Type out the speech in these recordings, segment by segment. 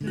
Som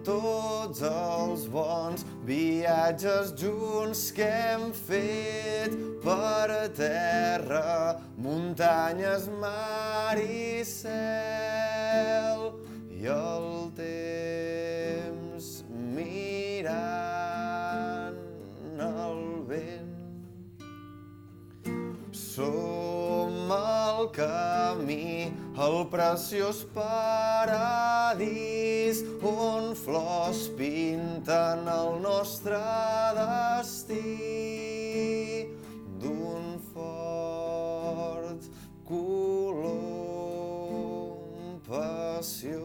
tots els bons viatges junts que hem fet per terra, muntanyes, mar i cel, i el temps mirant el vent. Som el camí, el preciós paradís on flors pinten el nostre destí d'un fort color amb passió.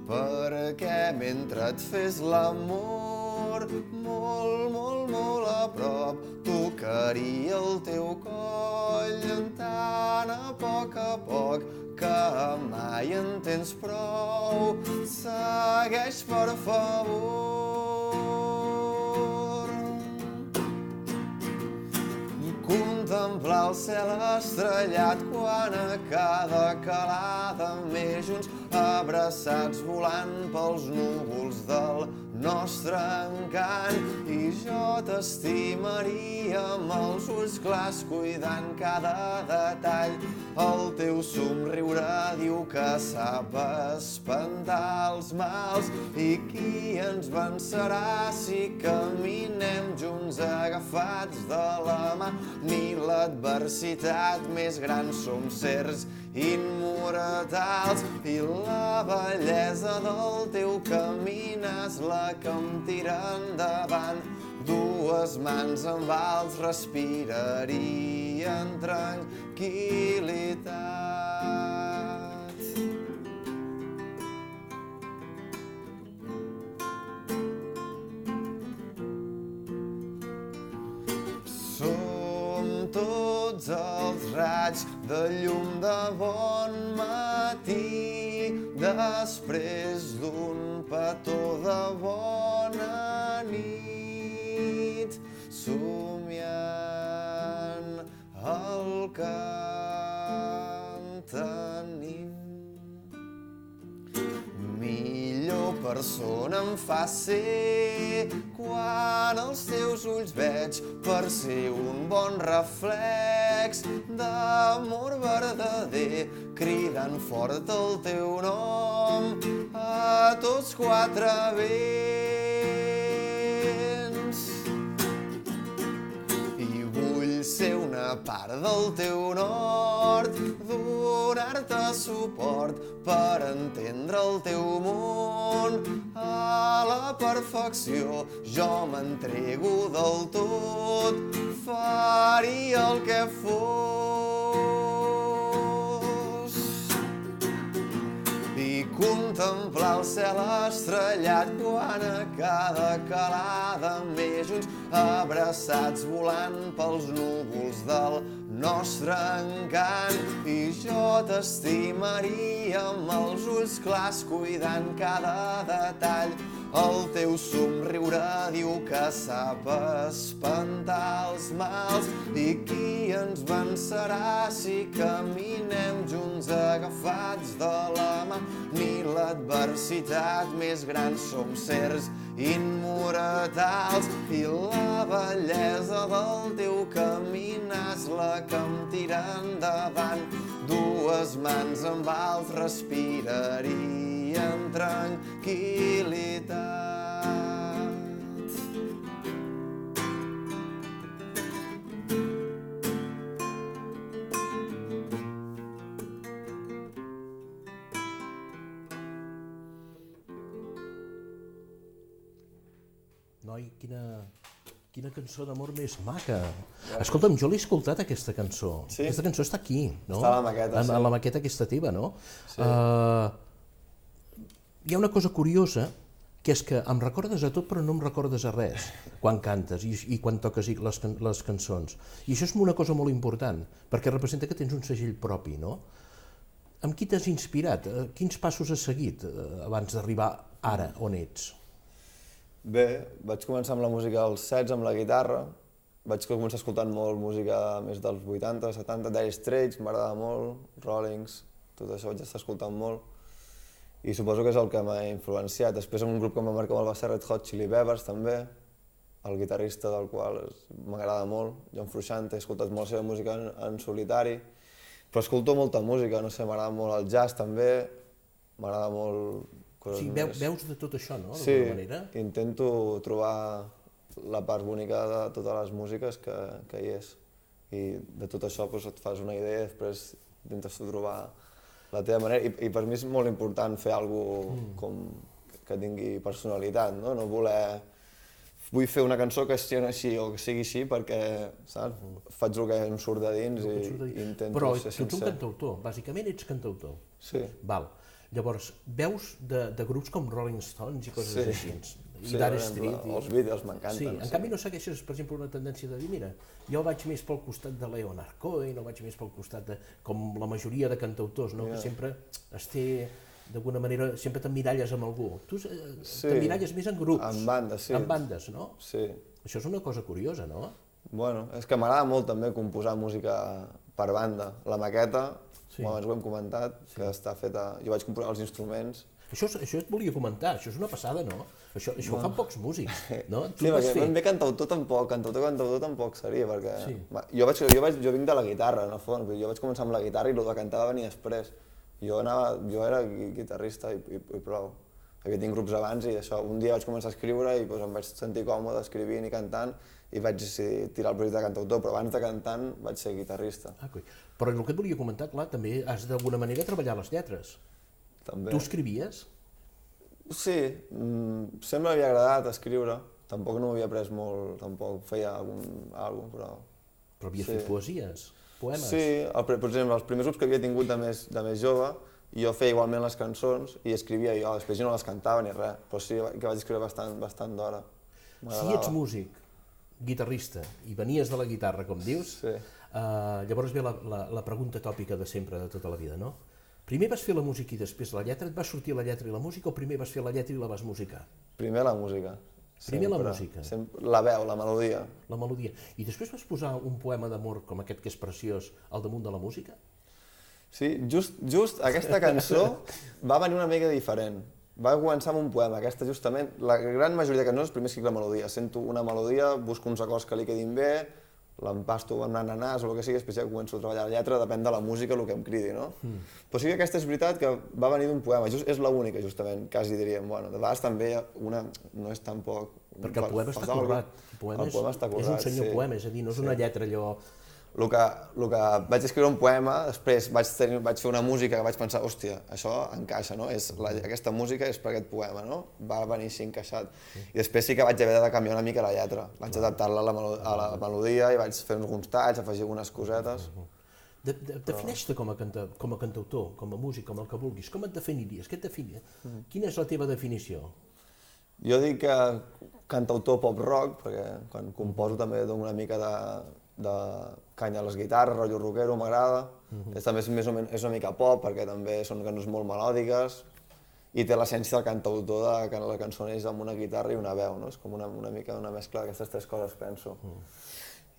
Perquè mentre et fes l'amor molt, molt, molt a prop, tocaria el teu coll tan a poc que mai en tens prou. Segueix, per favor. Contemplar el cel estrellat quan a cada calada més junts, abraçats volant pels núvols del nostre encant. I jo t'estimaria amb els ulls clars, cuidant cada detall. El teu somriure diu que sap espantar els mals. I qui ens vencerà si caminem junts agafats de la mà? Ni l'adversitat més gran, som sers immortals. I la bellesa del teu caminar és la que em tira endavant. Dues mans en vals respirarien tranquil·litat. Som tots els raigs de llum de bon matí, després d'un petó de bona nit, somiant el que tenim. Millor persona em fa ser quan els teus ulls veig, per ser un bon reflex d'amor verdader, cridant fort el teu nom a tots quatre vents. I vull ser una part del teu nord, donar-te suport per entendre el teu món a la perfecció. Jo m'entrego del tot, faria el que fos. I contemplar el cel estrellat quan a cada calada més junts, abraçats volant pels núvols del nostre encant. I jo t'estimaria amb els ulls clars, cuidant cada detall. El teu somriure diu que sap espantar els mals. I qui ens vencerà si caminem junts agafats de la mà? Ni l'adversitat més gran, som sers immortals. I la bellesa del teu caminar és la que em tira endavant. Dues mans en vals respirarien tranquil·litat. Noi, quina cançó d'amor més maca. Escolta'm, jo l'he escoltat, aquesta cançó. Sí? Aquesta cançó està aquí, no? Està a la maqueta, sí. A la maqueta aquesta teva, no? Sí. Hi ha una cosa curiosa, que és que em recordes a tot però no em recordes a res quan cantes i quan toques les cançons. I això és una cosa molt important, perquè representa que tens un segell propi, no? Amb qui t'has inspirat? Quins passos has seguit abans d'arribar ara on ets? Bé, vaig començar amb la música als 16, amb la guitarra. Vaig començar escoltant molt música més dels 80, 70, Dire Straits, m'agradava molt, Rollings, tot això vaig estar escoltant molt. I suposo que és el que m'ha influenciat. Després en un grup que em va marcar molt va ser Red Hot Chili Peppers també, el guitarrista del qual m'agrada molt, John Frusciante, he escoltat molt la seva música en solitari, però escolto molta música, no sé, m'agrada molt el jazz també, m'agrada molt coses més. Veus de tot això, no? Sí, intento trobar la part bonica de totes les músiques que hi és. I de tot això et fas una idea i després intentes trobar la teva manera, i per mi és molt important fer alguna cosa que tingui personalitat, no? No vull fer una cançó que sigui així o que sigui així perquè, saps, faig el que em surt de dins i intento ser sincer. Però tu ets un cantautor, bàsicament ets cantautor. Sí. Val. Llavors, veus de grups com Rolling Stones i coses així, Sí, els Beatles m'encanten. Sí, en canvi no segueixes, per exemple, una tendència de dir, mira, jo vaig més pel costat de Leonard Cohen, o vaig més pel costat de, com la majoria de cantautors, no? Que sempre es té, d'alguna manera, sempre t'emmiralles amb algú. Tu t'emmiralles més en grups. En bandes, sí. En bandes, no? Sí. Això és una cosa curiosa, no? Bueno, és que m'agrada molt també composar música per banda. La maqueta, com abans ho hem comentat, que està feta... Jo vaig composar els instruments. Això et volia comentar, això és una passada, no? Això ho fan pocs músics, no? Sí, perquè ben bé cantautor tampoc seria, perquè... Jo vinc de la guitarra, en el fons, jo vaig començar amb la guitarra i el de cantar va venir després. Jo era guitarrista i prou. Havia tingut grups abans i això, un dia vaig començar a escriure i em vaig sentir còmode escrivint i cantant i vaig decidir tirar el projecte de cantautor, però abans de cantant vaig ser guitarrista. Però el que et volia comentar, clar, també has d'alguna manera treballar les lletres. També. Tu escrivies? Sí, sempre m'havia agradat escriure, tampoc no m'havia après molt, tampoc feia alguna però... Però havia fet poesies, poemes? Sí, per exemple, els primers grups que havia tingut de més jove, jo feia igualment les cançons i escrivia jo, després jo no les cantava ni res, però sí que vaig escriure bastant d'hora. Si ets músic, guitarrista, i venies de la guitarra, com dius, llavors ve la pregunta tòpica de sempre, de tota la vida, no? Primer vas fer la música i després la lletra? Et va sortir la lletra i la música o primer vas fer la lletra i la vas musicar? Primer la música. Primer la música? La veu, la melodia. La melodia. I després vas posar un poema d'amor com aquest que és preciós al damunt de la música? Sí, just aquesta cançó va venir una mica diferent. Va començar amb un poema, aquesta justament, la gran majoria de cançons primer escric la melodia. Sento una melodia, busco uns acords que li quedin bé, l'empasto amb nananàs o el que sigui, després ja començo a treballar la lletra, depèn de la música, el que em cridi, no? Però sí que aquesta és veritat que va venir d'un poema, és l'única, justament, quasi diríem, bueno, de vegades també una no és tampoc... Perquè el poema està currat, el poema és un senyor poema, és a dir, no és una lletra allò... El que vaig escriure un poema, després vaig fer una música que vaig pensar, hòstia, això encaixa, no? Aquesta música és per aquest poema, no? Va venir així encaixat. I després sí que vaig haver de canviar una mica la lletra. Vaig adaptar-la a la melodia i vaig fer alguns talls, afegir algunes cosetes. Defineix-te com a cantautor, com a músic, com el que vulguis. Com et definiries? Què et definiria? Quina és la teva definició? Jo dic que cantautor pop-rock, perquè quan composo també dono una mica de canya a les guitarres, rotllo rockero, m'agrada. També és una mica pop, perquè també són cançons molt melòdiques i té l'essència del cantautor que la cançó neix amb una guitarra i una veu, no? És com una mica una mescla d'aquestes tres coses, penso.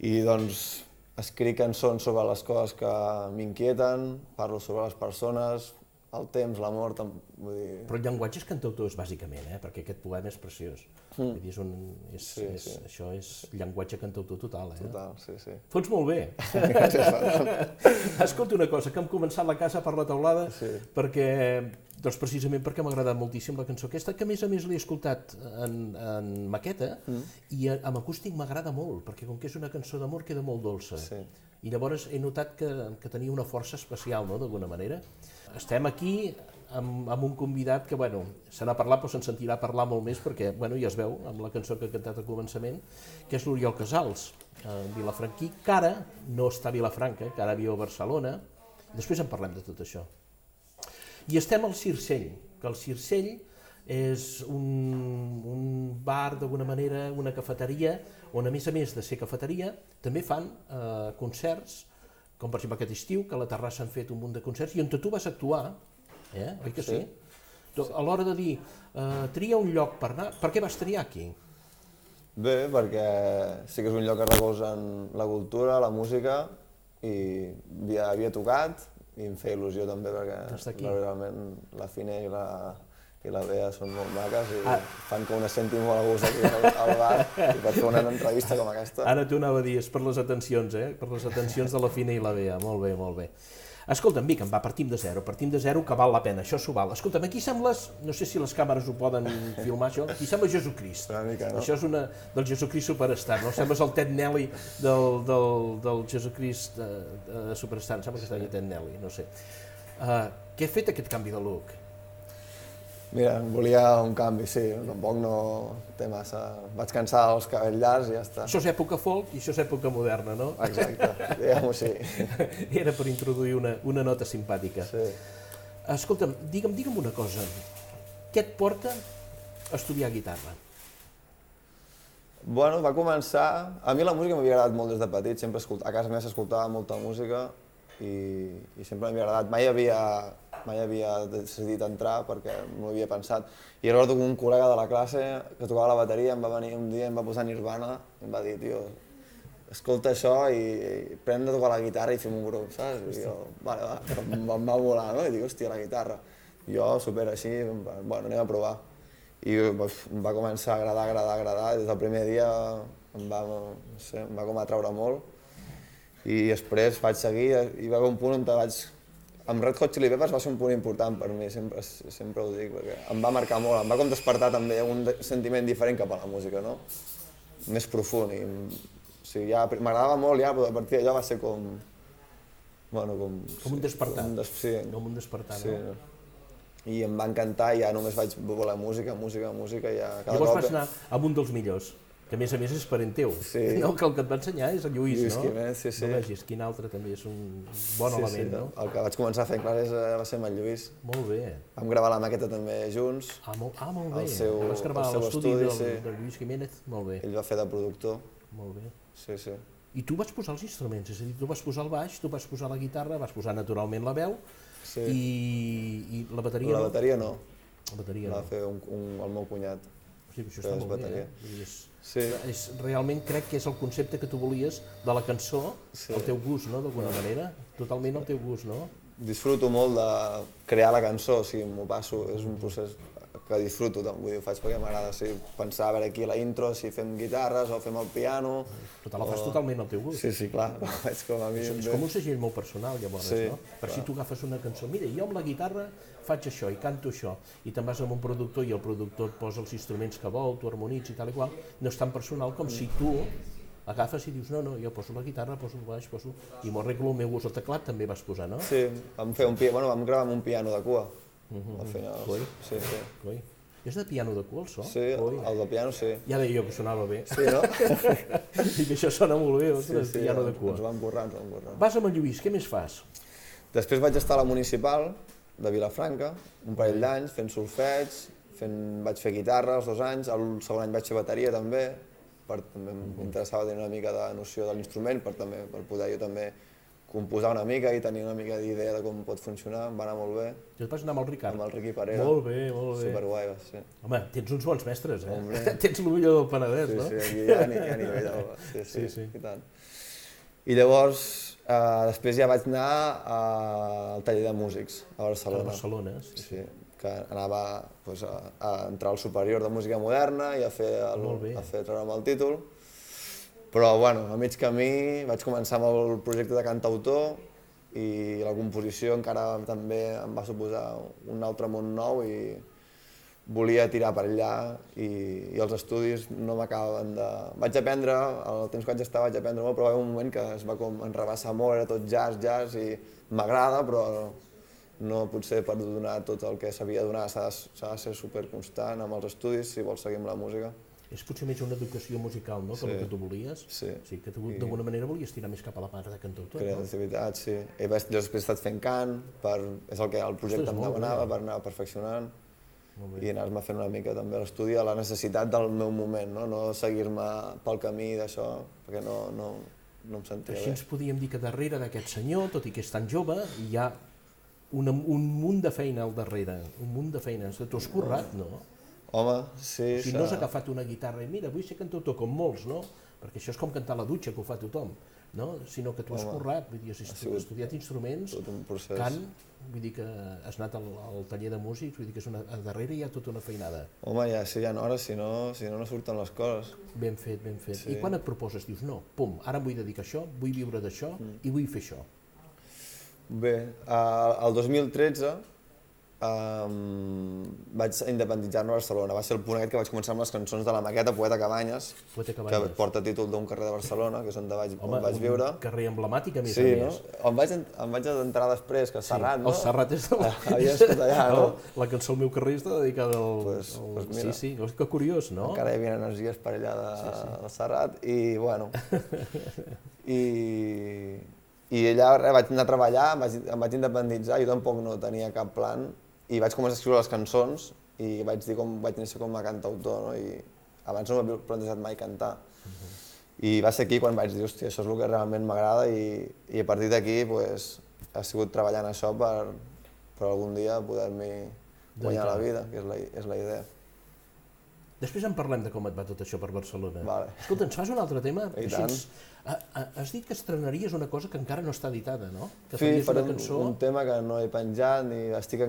I doncs escric cançons sobre les coses que m'inquieten, parlo sobre les persones, el temps, l'amor, vull dir... Però el llenguatge és cantautor, bàsicament, perquè aquest poema és preciós. Vull dir, això és llenguatge cantautor total, Total, sí. Fots molt bé. Escolta una cosa, que hem començat la casa per la teulada, doncs precisament perquè m'ha agradat moltíssim la cançó aquesta, que a més l'he escoltat en maqueta i amb acústic m'agrada molt, perquè com que és una cançó d'amor queda molt dolça. I llavors he notat que tenia una força especial, no?, d'alguna manera. Estem aquí amb un convidat que, bueno, se n'ha parlat però se'n sentirà parlar molt més perquè, bueno, ja es veu amb la cançó que ha cantat al començament, que és l'Oriol Casals, vilafranquí, que ara no està a Vilafranca, que ara viu a Barcelona. Després en parlem de tot això. I estem al Circell, que el Circell és un bar, d'alguna manera, una cafeteria, on a més de ser cafeteria, també fan concerts, com per exemple aquest estiu, que a la Terrassa han fet un munt de concerts, i on tu vas actuar, oi que sí? A l'hora de dir, tria un lloc per anar, per què vas triar aquí? Bé, perquè sí que és un lloc que recolzen la cultura, la música, i havia tocat, i em feia il·lusió també, perquè realment la Fine i la Bea són molt maques i fan que un es senti molt a gust aquí al bar i per fer una entrevista com aquesta. Ara t'ho anava a dir, és per les atencions, per les atencions de la Fine i la Bea, molt bé, molt bé. Escolta'm, Vic, partim de zero, que val la pena, això s'ho val. Escolta'm, aquí sembles, no sé si les càmeres ho poden filmar això, aquí sembla Jesucrist. Una mica, no? Això és del Jesucrist Superstar, no? Sembles el Ted Nelly del Jesucrist Superstar, em sembla que està allà Ted Nelly, no sé. Què ha fet aquest canvi de look? Mira, volia un canvi, sí, tampoc no té massa. Vaig cansar dels cabells llargs i ja està. Això és època folk i això és època moderna, no? Exacte, diguem-ho així. Era per introduir una nota simpàtica. Sí. Escolta'm, digue'm una cosa. Què et porta a estudiar guitarra? Bueno, va començar... A mi la música m'havia agradat molt des de petit, sempre a casa meva s'escoltava molta música i sempre m'havia agradat. Mai havia decidit entrar perquè no ho havia pensat. I recordo que un col·lega de la classe que tocava la bateria em va venir un dia i em va posar Nirvana i em va dir, tio, escolta això i pren de tocar la guitarra i fem un grup, saps? I jo, vale, em va volar, no? I dic, hòstia, la guitarra. I jo, super així, bueno, anem a provar. I em va començar a agradar, des del primer dia em va com atraure molt. I després vaig seguir i va haver un punt on vaig... Amb Red Hot Chili Peppers va ser un punt important per mi, sempre ho dic, perquè em va marcar molt, em va com despertar també un sentiment diferent cap a la música, no? Més profund. O sigui, ja m'agradava molt ja, però a partir d'allò va ser com... Bueno, com... Com un despertar. Sí. Com un despertar, sí, no? I em va encantar i ja només vaig voler música i ja... Llavors vas anar amb un dels millors, que a més és parent teu. Sí. No, que el que et va ensenyar és el Lluís, no? Quimet, sí. No vegis, quin altre també és un bon element, no? El que vaig començar fent clares va ser amb el Lluís. Molt bé. Vam gravar la maqueta també junts. Molt bé. Vas gravar a l'estudi del Lluís Jiménez, molt bé. Ell va fer de productor. Molt bé. Sí. I tu vas posar els instruments, és a dir, tu vas posar el baix, tu vas posar la guitarra, vas posar naturalment la veu, i la bateria no? La bateria no. La bateria no. Va fer el meu cunyat. Sí, això està molt bé, Sí. Realment crec que és el concepte que tu volies de la cançó, el teu gust, no?, d'alguna manera, totalment el teu gust, no? Disfruto molt de crear la cançó, o sigui, m'ho passo, és un procés que disfruto, vull dir, ho faig perquè m'agrada pensar a veure aquí la intro, si fem guitarres o fem el piano... Però te la fas totalment al teu gust. Sí, clar, ho faig com a mi. És com un segell molt personal, llavors, no? Per si tu agafes una cançó, mira, jo amb la guitarra faig això i canto això, i te'n vas amb un productor i el productor et posa els instruments que vol, tu harmonitzi i tal i qual, no és tan personal com si tu agafes i dius, no, jo poso la guitarra, poso el baix, i m'ho arreglo el meu gust. El teclat també vas posar, no? Sí, vam gravar amb un piano de cua. Sí. És de piano de cua, el so? Sí, el de piano sí. Ja deia jo que sonava bé. Sí, no? I que això sona molt bé, ostres, piano de cua. Ens vam currar. Vas amb el Lluís, què més fas? Després vaig estar a la Municipal de Vilafranca, un parell d'anys, fent solfeig, vaig fer guitarra els 2 anys, el segon any vaig fer bateria també, també m'interessava tenir una mica de noció de l'instrument per poder jo també composar una mica i tenir una mica d'idea de com pot funcionar, em va anar molt bé. I et vas anar amb el Ricard? Amb el Riqui Parera. Molt bé. Superguai, va ser. Home, tens uns bons mestres, Tens el millor del Penedès, no? Sí, aquí hi ha nivell, sí, i tant. I llavors, després ja vaig anar al taller de músics a Barcelona. A Barcelona, sí. Que anava a entrar al superior de música moderna i a treure'm el títol. Però, bueno, a mig camí vaig començar amb el projecte de cantautor i la composició encara també em va suposar un altre món nou i volia tirar per allà i els estudis no m'acabaven de... Vaig aprendre, el temps que vaig estar vaig aprendre molt, però va haver un moment que es va com enrabassar molt, era tot jazz i m'agrada, però no potser per donar tot el que s'havia de donar s'ha de ser superconstant amb els estudis si vols seguir amb la música. És potser més una educació musical, no?, que el que tu volies. Sí. Que tu d'alguna manera volies tirar més cap a la part de cantautor, no? Creativitat, sí. Jo després he estat fent cant, és el que el projecte em demanava per anar perfeccionant. i anar-me fent una mica també l'estudi a la necessitat del meu moment, no seguir-me pel camí d'això, perquè no em sentia bé. Així ens podíem dir que darrere d'aquest senyor, tot i que és tan jove, hi ha un munt de feina al darrere, un munt de feina. Tu has currat, no? Home, sí. Si no has agafat una guitarra i mira, vull ser cantautor com molts, no? Perquè això és com cantar a la dutxa, que ho fa tothom, no? Sinó que tu has currat, vull dir, has estudiat instruments, cant, vull dir que has anat al taller de músics, vull dir que a darrere hi ha tota una feinada. Home, ja sí, hi ha hores, si no surten les coses. Ben fet, ben fet. I quan et proposes, dius, no, pum, ara em vull dedicar a això, vull viure d'això i vull fer això? Bé, el 2013 vaig independitzar-me a Barcelona. Va ser el punt aquest que vaig començar amb les cançons de la maqueta Poeta Cabanyes, que porta títol d'un carrer de Barcelona, que és on vaig viure. Un carrer emblemàtic, a més a més. Sí, no? Em vaig entrar després, que el Serrat, no? El Serrat és de la... Havia estat allà, no? La cançó El meu carrer està dedicada al... Sí, que curiós, no? Encara hi havia energies per allà del Serrat, i bueno... I allà vaig anar a treballar, em vaig independitzar, jo tampoc no tenia cap plan, i vaig començar a escriure les cançons i vaig néixer com a cantautor, no? I abans no m'havia plantejat mai cantar. I va ser aquí quan vaig dir, hòstia, això és el que realment m'agrada, i a partir d'aquí ha sigut treballant això per algun dia poder-m'hi guanyar la vida, que és la idea. Després en parlem de com et va tot això per Barcelona. Vale. Escolta, ens fas un altre tema? I tant. Has dit que estrenaries una cosa que encara no està editada, no? Sí, farem un tema que no he penjat ni ho estic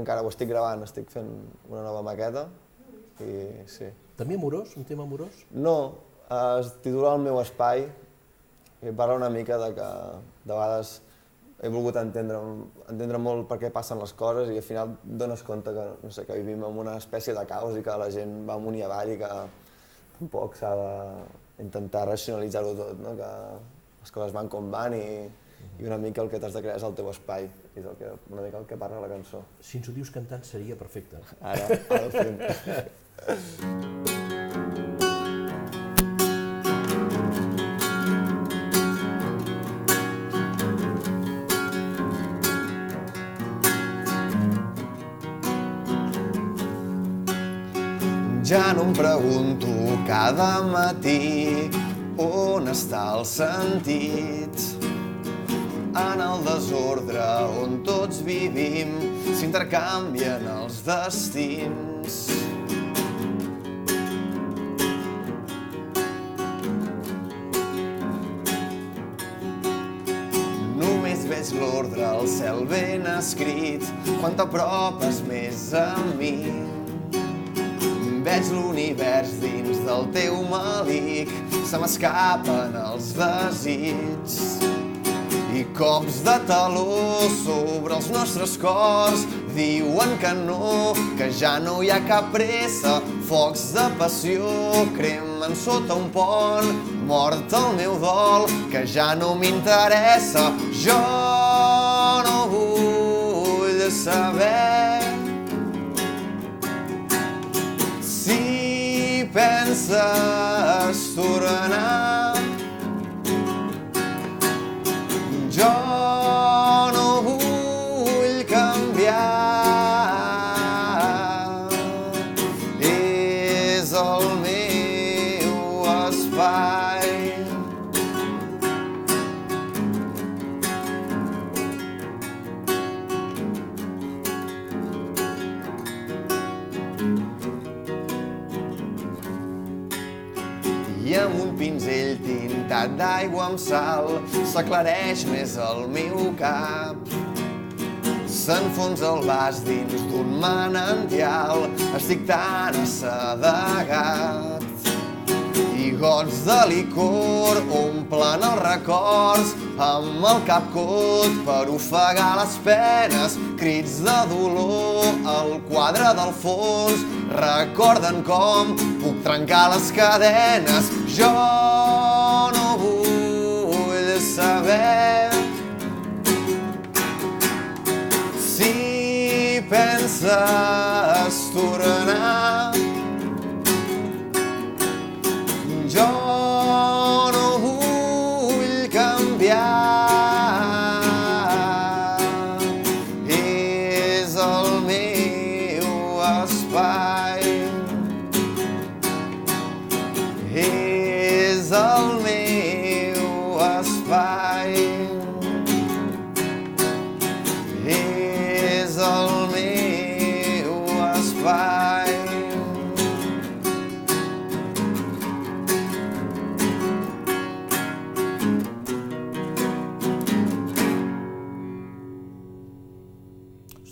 gravant, estic fent una nova maqueta i sí. També amorós? Un tema amorós? No, es titula El meu espai i parla una mica de que de vegades he volgut entendre molt per què passen les coses i al final dones compte que vivim en una espècie de caos i que la gent va amunt i avall i que tampoc s'ha d'intentar racionalitzar-ho tot, no? Que les coses van com van i una mica el que t'has de crear és el teu espai, és una mica el que parla la cançó. Si ens ho dius cantant seria perfecte. Ara ho fem. Ja no em pregunto cada matí on està el sentit. En el desordre on tots vivim s'intercanvien els destins. Només veig l'ordre al cel ben escrit quan t'apropes més a mi. Veig l'univers dins del teu malic, se m'escapen els desigs. I cops de taló sobre els nostres cors diuen que no, que ja no hi ha cap pressa. Focs de passió cremen sota un pont, mort el meu dol, que ja no m'interessa. Jo no vull saber si penses tornar. Jo no vull canviar, és el meu espai. I amb un pinzell tintat d'aigua amb sal s'aclareix més el meu cap. S'enfonsa el vas dins d'un manantial, estic tan assedegat. I gots de licor omplen els records amb el cap cot per ofegar les penes. Crits de dolor al quadre del fons recorden com puc trencar les cadenes. Jo no vull saber si penses tornar. Jo no vull canviar, és el meu espai.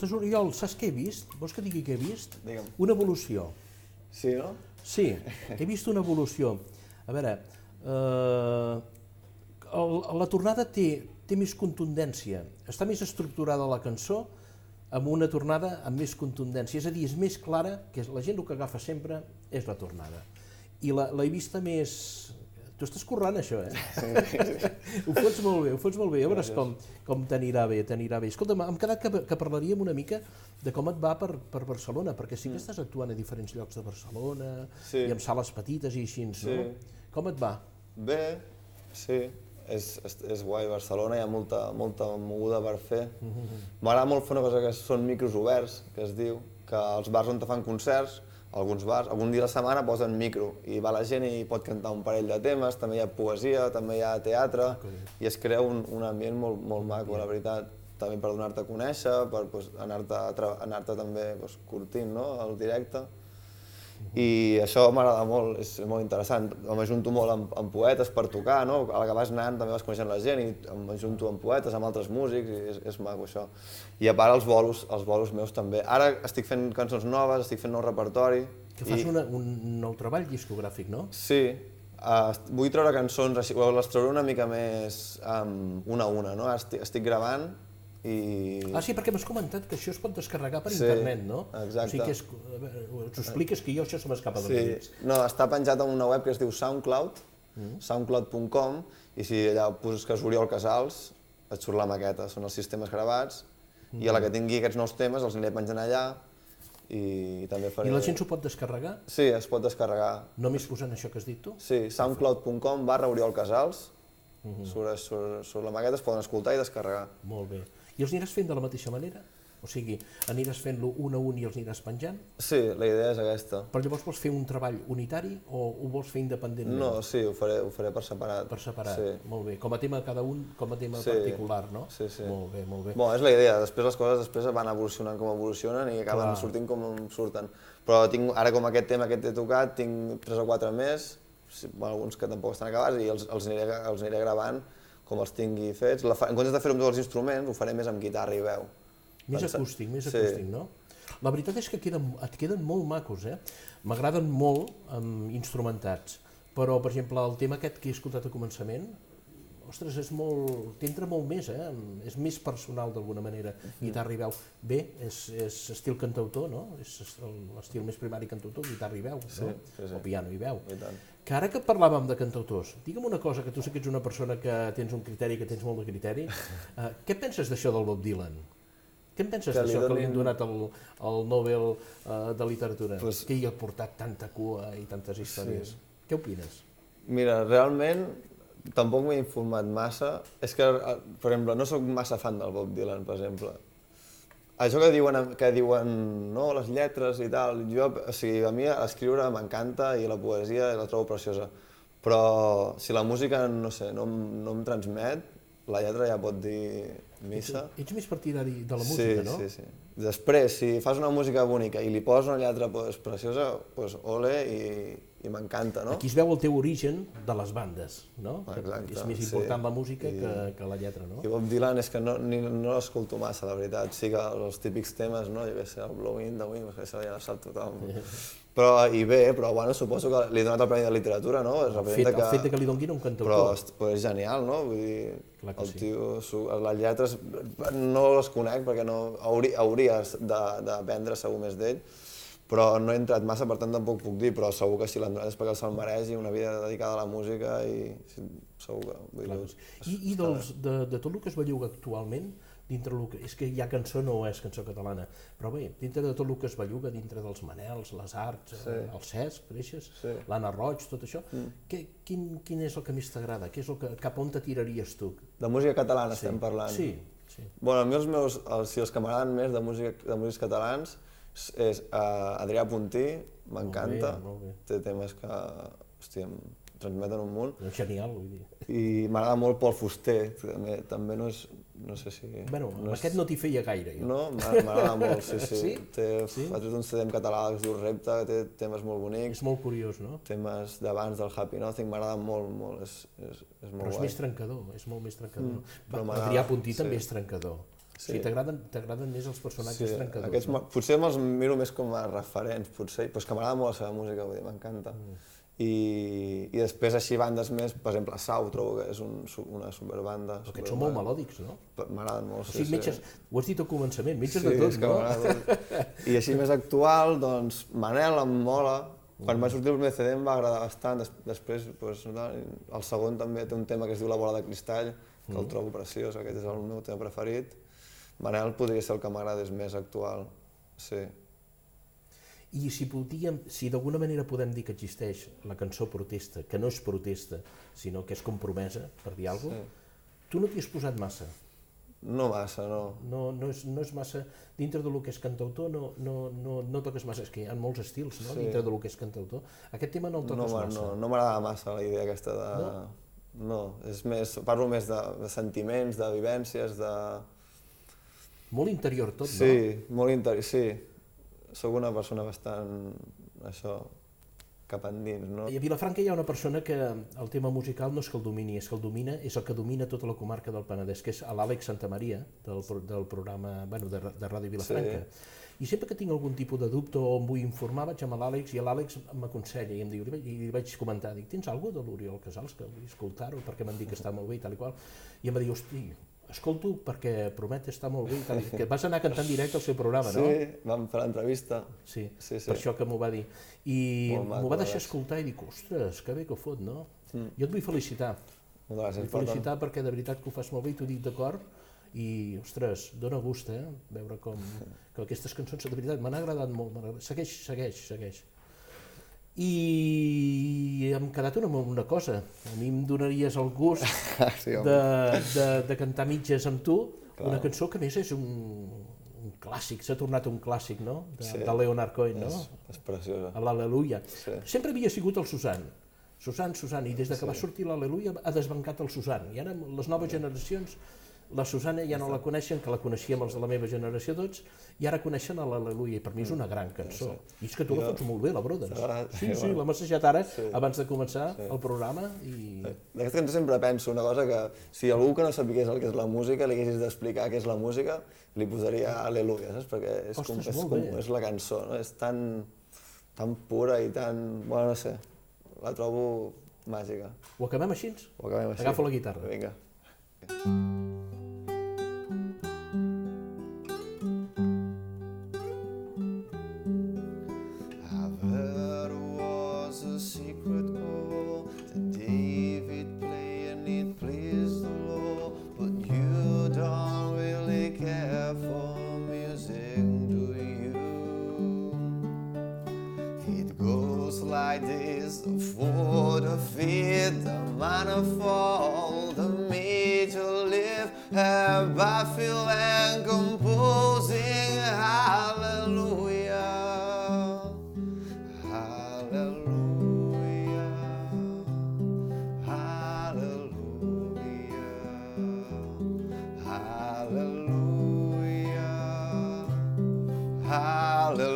Ostres, Oriol, saps què he vist? Vols que digui què he vist? Digue'm. Una evolució. Sí, no? Sí, he vist una evolució. A veure, la tornada té més contundència, està més estructurada la cançó amb una tornada amb més contundència, és a dir, és més clara, que la gent el que agafa sempre és la tornada. I l'he vista més... Tu estàs currant això, eh? Sí. Ho fots molt bé, ja veuràs com t'anirà bé. Escolta'm, hem quedat que parlaríem una mica de com et va per Barcelona, perquè sí que estàs actuant a diferents llocs de Barcelona, i en sales petites i així, no? Com et va? Bé, sí. És guai, Barcelona hi ha molta moguda per fer. M'agrada molt fer una cosa que són micros oberts, que es diu, que els bars on te fan concerts, alguns bars, algun dia a la setmana posen micro i va la gent i pot cantar un parell de temes, també hi ha poesia, també hi ha teatre i es crea un ambient molt maco, la veritat. També per donar-te a conèixer, per anar-te també curtint el directe. I això m'agrada molt, és molt interessant. M'ajunto molt amb poetes per tocar, no? A la que vas anant també vas coneixent la gent i m'ajunto amb poetes, amb altres músics i és maco això. I a part els bolos meus també. Ara estic fent cançons noves, estic fent nou repertori. Que fas un nou treball discogràfic, no? Sí, vull treure cançons, les trauré una mica més una a una, no? Estic gravant i... Ah, sí, perquè m'has comentat que això es pot descarregar per internet, no? Exacte. O sigui que us expliques que això se m'escapa dels dits. No, està penjat en una web que es diu SoundCloud, soundcloud.com, i si allà busques Oriol Casals, et surt la maqueta, són els 6 temes gravats, i a la que tingui aquests nous temes els aniré penjant allà, i també faré... I la gent s'ho pot descarregar? Sí, es pot descarregar. Només posant això que has dit tu? Sí, soundcloud.com/Oriol Casals, surt la maqueta, es poden escoltar i descarregar. Molt bé. I els aniràs fent de la mateixa manera? O sigui, aniràs fent-lo un a un i els aniràs penjant? Sí, la idea és aquesta. Però llavors vols fer un treball unitari o ho vols fer independentment? No, sí, ho faré per separat. Per separat, sí. Molt bé. Com a tema cada un, com a tema particular, no? Sí, sí. Molt bé, molt bé. Bon, és la idea, després les coses van evolucionant com evolucionen i acaben sortint com surten. Però ara com aquest tema que t'he tocat, tinc 3 o 4 més, alguns que tampoc estan acabats i els aniré gravant com els tingui fets. En comptes de fer-ho amb tots els instruments, ho faré més amb guitarra i veu. Més acústic, no? La veritat és que et queden molt macos, eh? M'agraden molt instrumentats, però, per exemple, el tema aquest que he escoltat al començament, ostres, t'entra molt més, eh? És més personal d'alguna manera, guitarra i veu. Bé, és estil cantautor, no? És l'estil més primari cantautor, guitarra i veu, no? O piano i veu. Que ara que parlàvem de cantautors, digue'm una cosa, que tu sé que ets una persona que tens un criteri, que tens molt de criteri, què penses d'això del Bob Dylan? Què en penses d'això que li han donat el Nobel de Literatura? Que hi ha portat tanta cua i tantes històries. Què opines? Mira, realment tampoc m'he informat massa. És que, per exemple, no sóc massa fan del Bob Dylan, per exemple. Això que diuen no, les lletres i tal, a mi escriure m'encanta i la poesia la trobo preciosa, però si la música, no sé, no em transmet, la lletra ja pot dir missa. Ets més partidari de la música, no? Sí. Després, si fas una música bonica i li poses una lletra preciosa, doncs ole i m'encanta, no? Aquí es veu el teu origen de les bandes, no? Exacte. És més important la música que la lletra, no? I Bob Dylan és que no l'escolto massa, la veritat. Sí que els típics temes, no? Jo què sé, el Blowing in the Wind, això ja sap tothom. Però bueno, suposo que li he donat el Premi de Literatura, no? El fet que li donguin un cantautor. Però és genial, no? Vull dir, el tio, les lletres no les conec perquè hauries d'aprendre segur més d'ell, però no he entrat massa, per tant tampoc puc dir, però segur que si l'han donat és perquè se'l mereix i una vida dedicada a la música i segur que... I de tot el que es belluga actualment, dintre el que... És que ja cançó no és cançó catalana, però bé, dintre de tot el que es belluga, dintre dels Manels, les Arts, el Cesc, coneixes? L'Anna Roig, tot això, quin és el que més t'agrada? Cap on te tiraries tu? De música catalana estem parlant? Sí. Bueno, a mi els que m'agraden més de músics catalans és Adrià Puntí, m'encanta, té temes que, hòstia, em transmeten un munt. Genial, vull dir. I m'agrada molt Pol Fuster, també no és, no sé si... Bueno, aquest no t'hi feia gaire, jo. No, m'agrada molt, sí. Ha tret un CD en català que es diu Repte, que té temes molt bonics. És molt curiós, no? Temes d'abans del Happy Nothing, m'agrada molt, és molt guai. Però és més trencador, és molt més trencador. Adrià Puntí també és trencador. O sigui, t'agraden més els personatges trencadors. Aquests, potser me'ls miro més com a referents, potser, però és que m'agrada molt la seva música, vull dir, m'encanta. I després així bandes més, per exemple, Sau trobo que és una superbanda. Aquests són molt melòdics, no? M'agraden molt, sí. O sigui, metges, ho has dit al començament, metges sí, de tot, és que no? I així més actual, doncs, Manel em mola. Quan va sortir el primer CD em va agradar bastant, després doncs, el segon també té un tema que es diu La bola de cristall, que el trobo preciós, aquest és el meu tema preferit. Manel podria ser el que m'agradés més actual, sí. I si d'alguna manera podem dir que existeix la cançó protesta, que no és protesta, sinó que és compromesa, per dir alguna cosa, tu no t'hi has posat massa? No massa, no. No és massa, dintre del que és cantautor, no toques massa, és que hi ha molts estils, no? Dintre del que és cantautor. Aquest tema no el toques massa. No m'agrada massa la idea aquesta de... No, és més, parlo més de sentiments, de vivències, de... Molt interior tot, no? Sí, molt interior, sí. Soc una persona bastant, cap endins, no? I a Vilafranca hi ha una persona que el tema musical no és que el domini, és que el domina, és el que domina tota la comarca del Penedès, que és l'Àlex Santamaria, del programa, de Ràdio Vilafranca. I sempre que tinc algun tipus de dubte o em vull informar, vaig amb l'Àlex i l'Àlex m'aconsella i em diu, i li vaig comentar, dic, tens alguna cosa de l'Oriol Casals que vull escoltar-ho perquè m'han dit que està molt bé i tal i qual, i em va dir, hosti, escolto perquè promet estar molt bé i tal, que vas anar cantant directe al seu programa, no? Sí, vam fer l'entrevista. Sí, per això que m'ho va dir. I m'ho va deixar escoltar i dic, ostres, que bé que ho fot, no? Jo et vull felicitar. Gràcies, vull felicitar perquè de veritat que ho fas molt bé i t'ho dic d'acord i, ostres, dóna gust, veure com que aquestes cançons, de veritat, m'han agradat molt. Segueix. I hem quedat una cosa, a mi em donaries el gust de cantar mitges amb tu, una cançó que a més és un clàssic, s'ha tornat un clàssic, no? De Leonard Cohen, no? És preciosa. L'Al·leluia. Sempre havia sigut el Susan, i des que va sortir l'Al·leluia ha desbancat el Susan, i ara les noves generacions la Susana ja no la coneixen, que la coneixíem els de la meva generació tots, i ara coneixen l'Al·leluia, i per mi és una gran cançó. I és que tu la fots molt bé, la Brothers. Sí, l'hem assajat ara, abans de començar el programa. D'aquesta cançó sempre penso una cosa, que si algú que no sapigués el que és la música, li haguessis d'explicar què és la música, li posaria Al·leluia, saps? Perquè és la cançó, és tan pura i tan... Bueno, no sé, la trobo màgica. Ho acabem així? Ho acabem així. Agafa la guitarra. Vinga. For the feet, the manifold, the major live, have I feel and composing, hallelujah, hallelujah, hallelujah, hallelujah, hallelujah.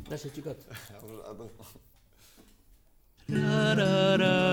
Gràcies, xicot. A vosaltres.